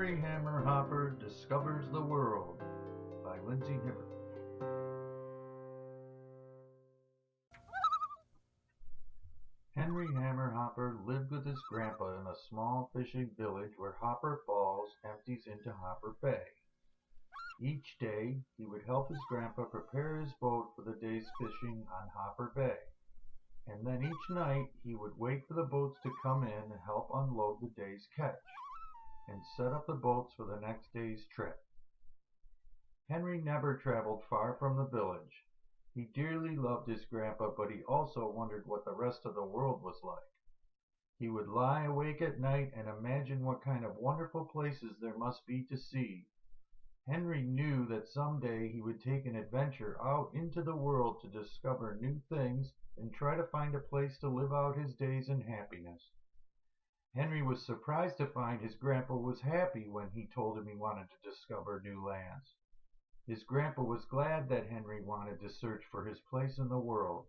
Henry Hammerhopper Discovers the World by Lindsay Hibbard. Henry Hammerhopper lived with his grandpa in a small fishing village where Hopper Falls empties into Hopper Bay. Each day, he would help his grandpa prepare his boat for the day's fishing on Hopper Bay. And then each night, he would wait for the boats to come in and help unload the day's catch, and set up the boats for the next day's trip. Henry never traveled far from the village. He dearly loved his grandpa, but he also wondered what the rest of the world was like. He would lie awake at night and imagine what kind of wonderful places there must be to see. Henry knew that someday he would take an adventure out into the world to discover new things and try to find a place to live out his days in happiness. Henry was surprised to find his grandpa was happy when he told him he wanted to discover new lands. His grandpa was glad that Henry wanted to search for his place in the world.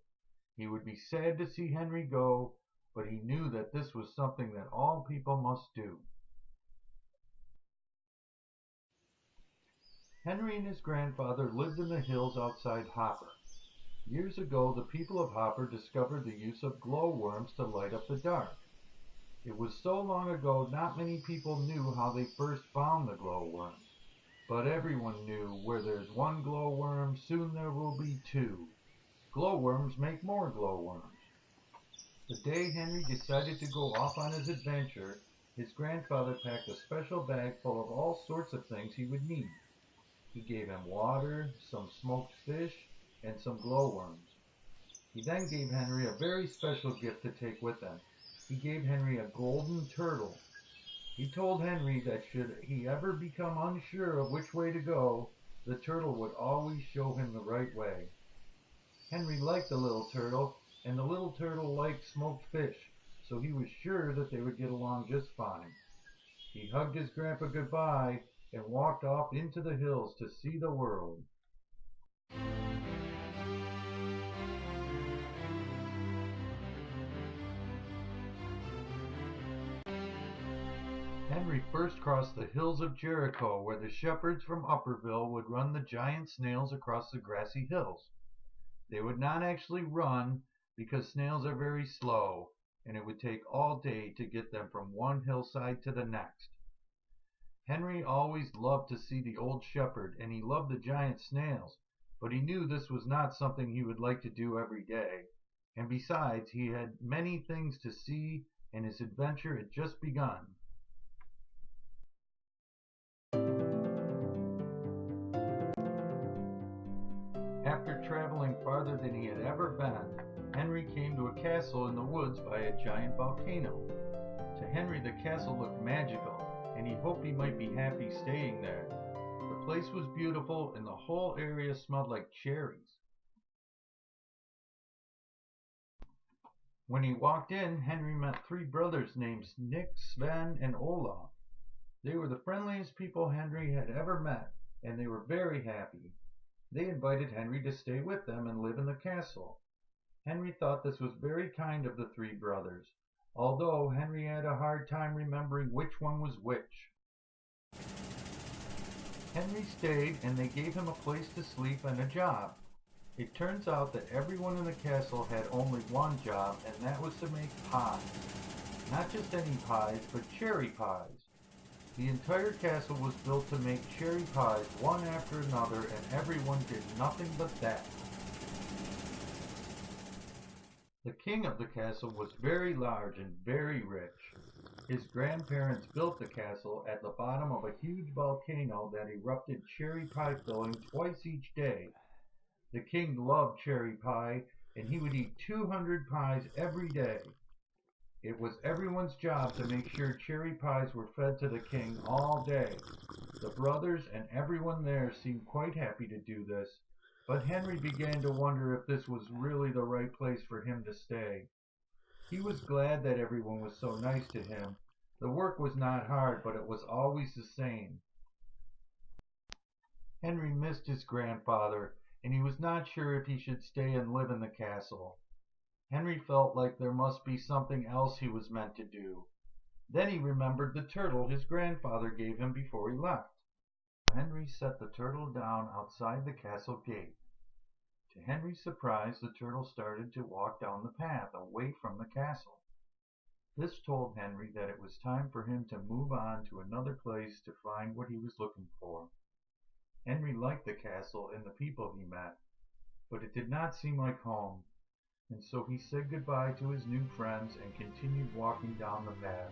He would be sad to see Henry go, but he knew that this was something that all people must do. Henry and his grandfather lived in the hills outside Hopper. Years ago, the people of Hopper discovered the use of glowworms to light up the dark. It was so long ago, not many people knew how they first found the glowworms. But everyone knew where there's one glowworm, soon there will be two. Glowworms make more glowworms. The day Henry decided to go off on his adventure, his grandfather packed a special bag full of all sorts of things he would need. He gave him water, some smoked fish, and some glowworms. He then gave Henry a very special gift to take with him. He gave Henry a golden turtle. He told Henry that should he ever become unsure of which way to go, the turtle would always show him the right way. Henry liked the little turtle, and the little turtle liked smoked fish, so he was sure that they would get along just fine. He hugged his grandpa goodbye and walked off into the hills to see the world. Henry first crossed the hills of Jericho, where the shepherds from Upperville would run the giant snails across the grassy hills. They would not actually run, because snails are very slow, and it would take all day to get them from one hillside to the next. Henry always loved to see the old shepherd, and he loved the giant snails, but he knew this was not something he would like to do every day. And besides, he had many things to see, and his adventure had just begun. After traveling farther than he had ever been, Henry came to a castle in the woods by a giant volcano. To Henry, the castle looked magical, and he hoped he might be happy staying there. The place was beautiful, and the whole area smelled like cherries. When he walked in, Henry met three brothers named Nick, Sven, and Olaf. They were the friendliest people Henry had ever met, and they were very happy. They invited Henry to stay with them and live in the castle. Henry thought this was very kind of the three brothers, although Henry had a hard time remembering which one was which. Henry stayed, and they gave him a place to sleep and a job. It turns out that everyone in the castle had only one job, and that was to make pies. Not just any pies, but cherry pies. The entire castle was built to make cherry pies one after another, and everyone did nothing but that. The king of the castle was very large and very rich. His grandparents built the castle at the bottom of a huge volcano that erupted cherry pie filling twice each day. The king loved cherry pie, and he would eat 200 pies every day. It was everyone's job to make sure cherry pies were fed to the king all day. The brothers and everyone there seemed quite happy to do this, but Henry began to wonder if this was really the right place for him to stay. He was glad that everyone was so nice to him. The work was not hard, but it was always the same. Henry missed his grandfather, and he was not sure if he should stay and live in the castle. Henry felt like there must be something else he was meant to do. Then he remembered the turtle his grandfather gave him before he left. Henry set the turtle down outside the castle gate. To Henry's surprise, the turtle started to walk down the path away from the castle. This told Henry that it was time for him to move on to another place to find what he was looking for. Henry liked the castle and the people he met, but it did not seem like home, and so he said goodbye to his new friends and continued walking down the path.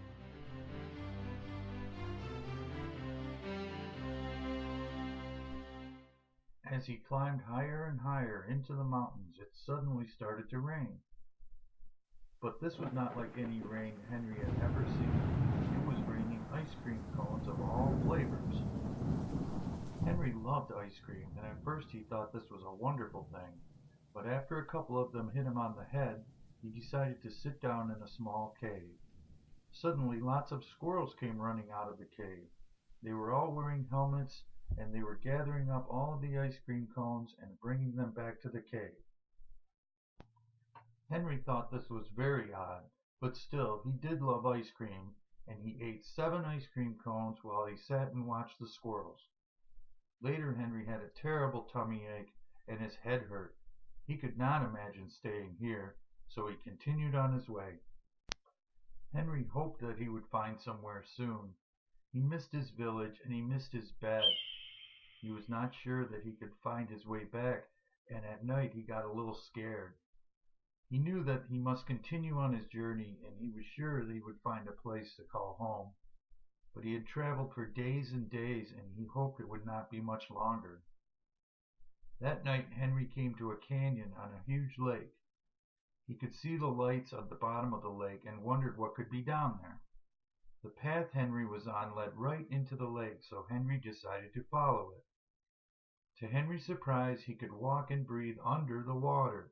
As he climbed higher and higher into the mountains, it suddenly started to rain. But this was not like any rain Henry had ever seen. It was raining ice cream cones of all flavors. Henry loved ice cream, and at first he thought this was a wonderful thing. But after a couple of them hit him on the head, he decided to sit down in a small cave. Suddenly, lots of squirrels came running out of the cave. They were all wearing helmets, and they were gathering up all of the ice cream cones and bringing them back to the cave. Henry thought this was very odd, but still, he did love ice cream, and he ate 7 ice cream cones while he sat and watched the squirrels. Later, Henry had a terrible tummy ache, and his head hurt. He could not imagine staying here, so he continued on his way. Henry hoped that he would find somewhere soon. He missed his village, and he missed his bed. He was not sure that he could find his way back, and at night he got a little scared. He knew that he must continue on his journey, and he was sure that he would find a place to call home. But he had traveled for days and days, and he hoped it would not be much longer. That night, Henry came to a canyon on a huge lake. He could see the lights at the bottom of the lake and wondered what could be down there. The path Henry was on led right into the lake, so Henry decided to follow it. To Henry's surprise, he could walk and breathe under the water.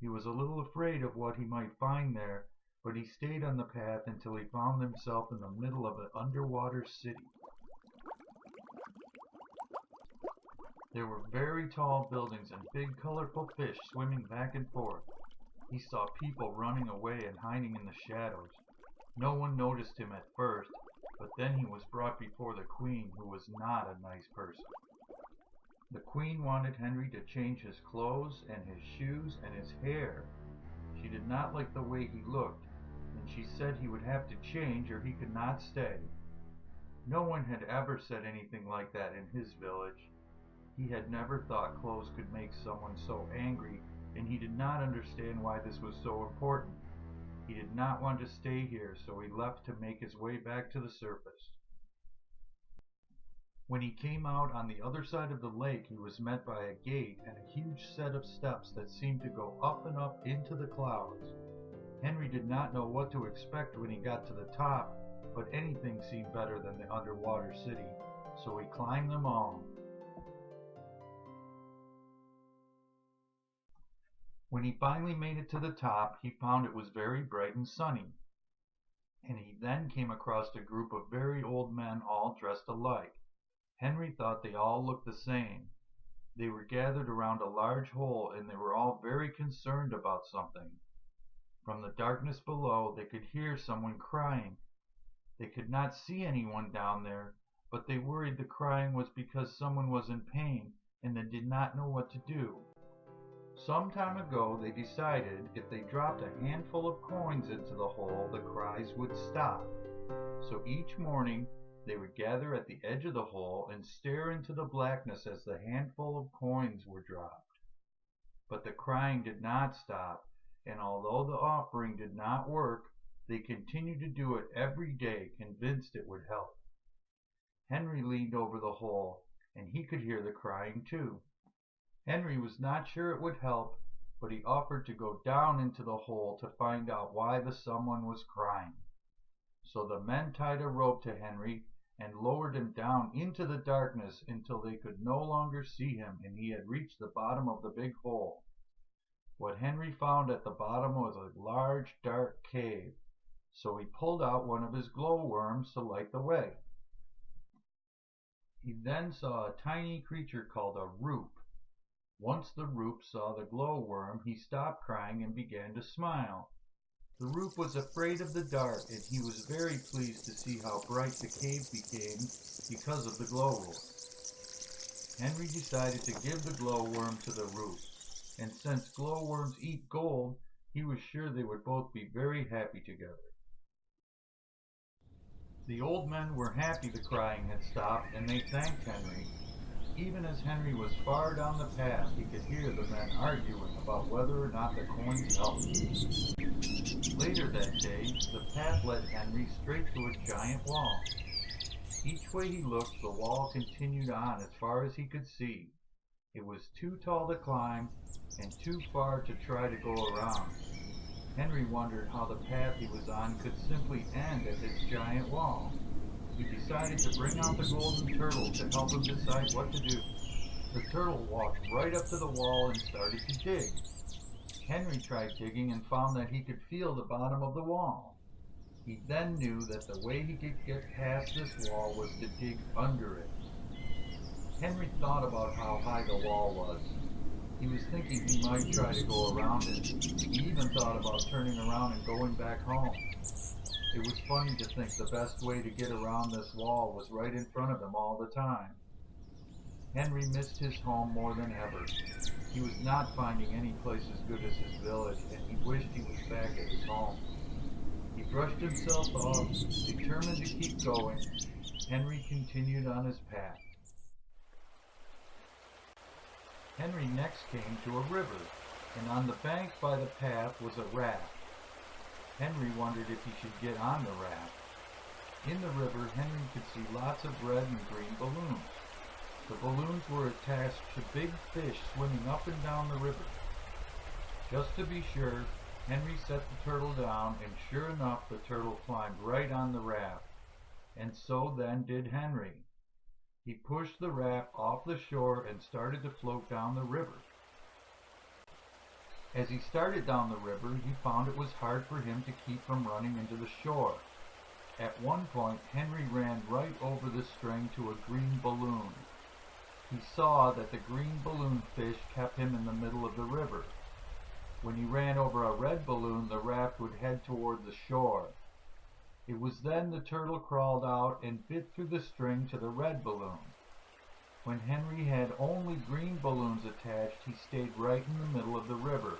He was a little afraid of what he might find there, but he stayed on the path until he found himself in the middle of an underwater city. There were very tall buildings and big colorful fish swimming back and forth. He saw people running away and hiding in the shadows. No one noticed him at first, but then he was brought before the queen, who was not a nice person. The queen wanted Henry to change his clothes and his shoes and his hair. She did not like the way he looked, and she said he would have to change or he could not stay. No one had ever said anything like that in his village. He had never thought clothes could make someone so angry, and he did not understand why this was so important. He did not want to stay here, so he left to make his way back to the surface. When he came out on the other side of the lake, he was met by a gate and a huge set of steps that seemed to go up and up into the clouds. Henry did not know what to expect when he got to the top, but anything seemed better than the underwater city, so he climbed them all. When he finally made it to the top, he found it was very bright and sunny, and he then came across a group of very old men all dressed alike. Henry thought they all looked the same. They were gathered around a large hole, and they were all very concerned about something. From the darkness below, they could hear someone crying. They could not see anyone down there, but they worried the crying was because someone was in pain, and they did not know what to do. Some time ago, they decided if they dropped a handful of coins into the hole, the cries would stop. So each morning, they would gather at the edge of the hole and stare into the blackness as the handful of coins were dropped. But the crying did not stop, and although the offering did not work, they continued to do it every day, convinced it would help. Henry leaned over the hole, and he could hear the crying too. Henry was not sure it would help, but he offered to go down into the hole to find out why the someone was crying. So the men tied a rope to Henry and lowered him down into the darkness until they could no longer see him and he had reached the bottom of the big hole. What Henry found at the bottom was a large dark cave, so he pulled out one of his glowworms to light the way. He then saw a tiny creature called a roop. Once the roop saw the glowworm, he stopped crying and began to smile. The roof was afraid of the dark, and he was very pleased to see how bright the cave became because of the glowworm. Henry decided to give the glowworm to the roof, and since glowworms eat gold, he was sure they would both be very happy together. The old men were happy the crying had stopped, and they thanked Henry. Even as Henry was far down the path, he could hear the men arguing about whether or not the coins helped. Later that day, the path led Henry straight to a giant wall. Each way he looked, the wall continued on as far as he could see. It was too tall to climb and too far to try to go around. Henry wondered how the path he was on could simply end at this giant wall. He decided to bring out the golden turtle to help him decide what to do. The turtle walked right up to the wall and started to dig. Henry tried digging and found that he could feel the bottom of the wall. He then knew that the way he could get past this wall was to dig under it. Henry thought about how high the wall was. He was thinking he might try to go around it. He even thought about turning around and going back home. It was funny to think the best way to get around this wall was right in front of him all the time. Henry missed his home more than ever. He was not finding any place as good as his village, and he wished he was back at his home. He brushed himself off, determined to keep going. Henry continued on his path. Henry next came to a river, and on the bank by the path was a raft. Henry wondered if he should get on the raft. In the river, Henry could see lots of red and green balloons. The balloons were attached to big fish swimming up and down the river. Just to be sure, Henry set the turtle down, and sure enough, the turtle climbed right on the raft. And so then did Henry. He pushed the raft off the shore and started to float down the river. As he started down the river, he found it was hard for him to keep from running into the shore. At one point, Henry ran right over the string to a green balloon. He saw that the green balloon fish kept him in the middle of the river. When he ran over a red balloon, the raft would head toward the shore. It was then the turtle crawled out and bit through the string to the red balloon. When Henry had only green balloons attached, he stayed right in the middle of the river.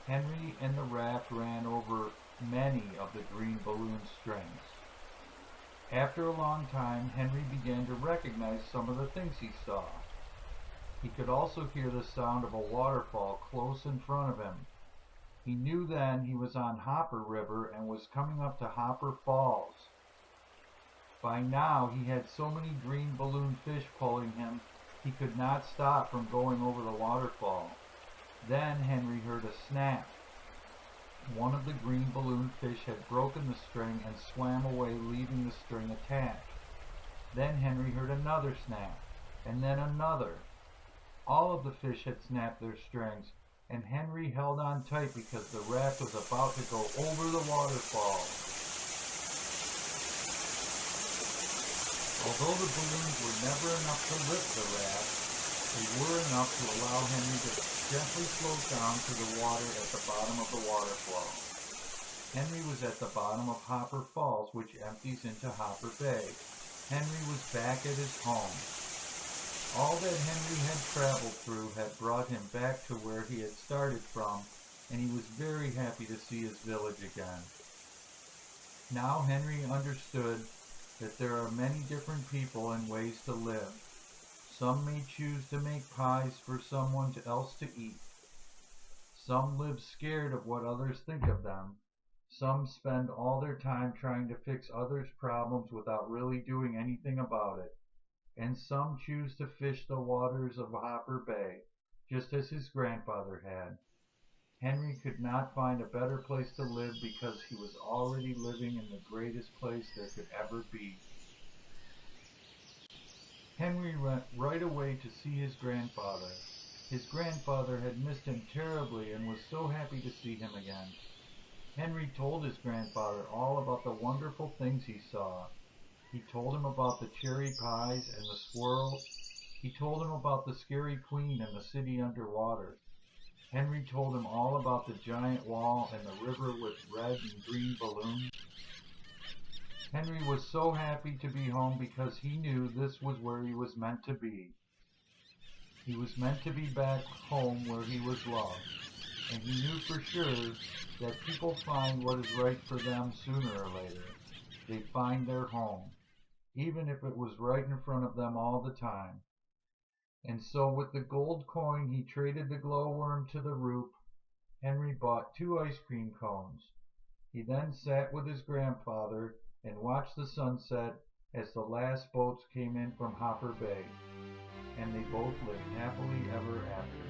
Henry and the raft ran over many of the green balloon strings. After a long time, Henry began to recognize some of the things he saw. He could also hear the sound of a waterfall close in front of him. He knew then he was on Hopper River and was coming up to Hopper Falls. By now he had so many green balloon fish pulling him, he could not stop from going over the waterfall. Then Henry heard a snap. One of the green balloon fish had broken the string and swam away, leaving the string attached. Then Henry heard another snap, and then another. All of the fish had snapped their strings, and Henry held on tight because the raft was about to go over the waterfall. Although the balloons were never enough to lift the raft, they were enough to allow Henry to gently float down to the water at the bottom of the waterfall. Henry was at the bottom of Hopper Falls, which empties into Hopper Bay. Henry was back at his home. All that Henry had traveled through had brought him back to where he had started from, and he was very happy to see his village again. Now Henry understood that there are many different people and ways to live. Some may choose to make pies for someone else to eat. Some live scared of what others think of them. Some spend all their time trying to fix others' problems without really doing anything about it. And some choose to fish the waters of Hopper Bay, just as his grandfather had. Henry could not find a better place to live because he was already living in the greatest place there could ever be. Henry went right away to see his grandfather. His grandfather had missed him terribly and was so happy to see him again. Henry told his grandfather all about the wonderful things he saw. He told him about the cherry pies and the squirrels. He told him about the scary queen and the city underwater. Henry told him all about the giant wall and the river with red and green balloons. Henry was so happy to be home because he knew this was where he was meant to be. He was meant to be back home where he was loved, and he knew for sure that people find what is right for them sooner or later. They find their home, even if it was right in front of them all the time. And so with the gold coin he traded the glowworm to the roof, Henry bought 2 ice cream cones. He then sat with his grandfather and watched the sunset as the last boats came in from Hopper Bay, and they both lived happily ever after.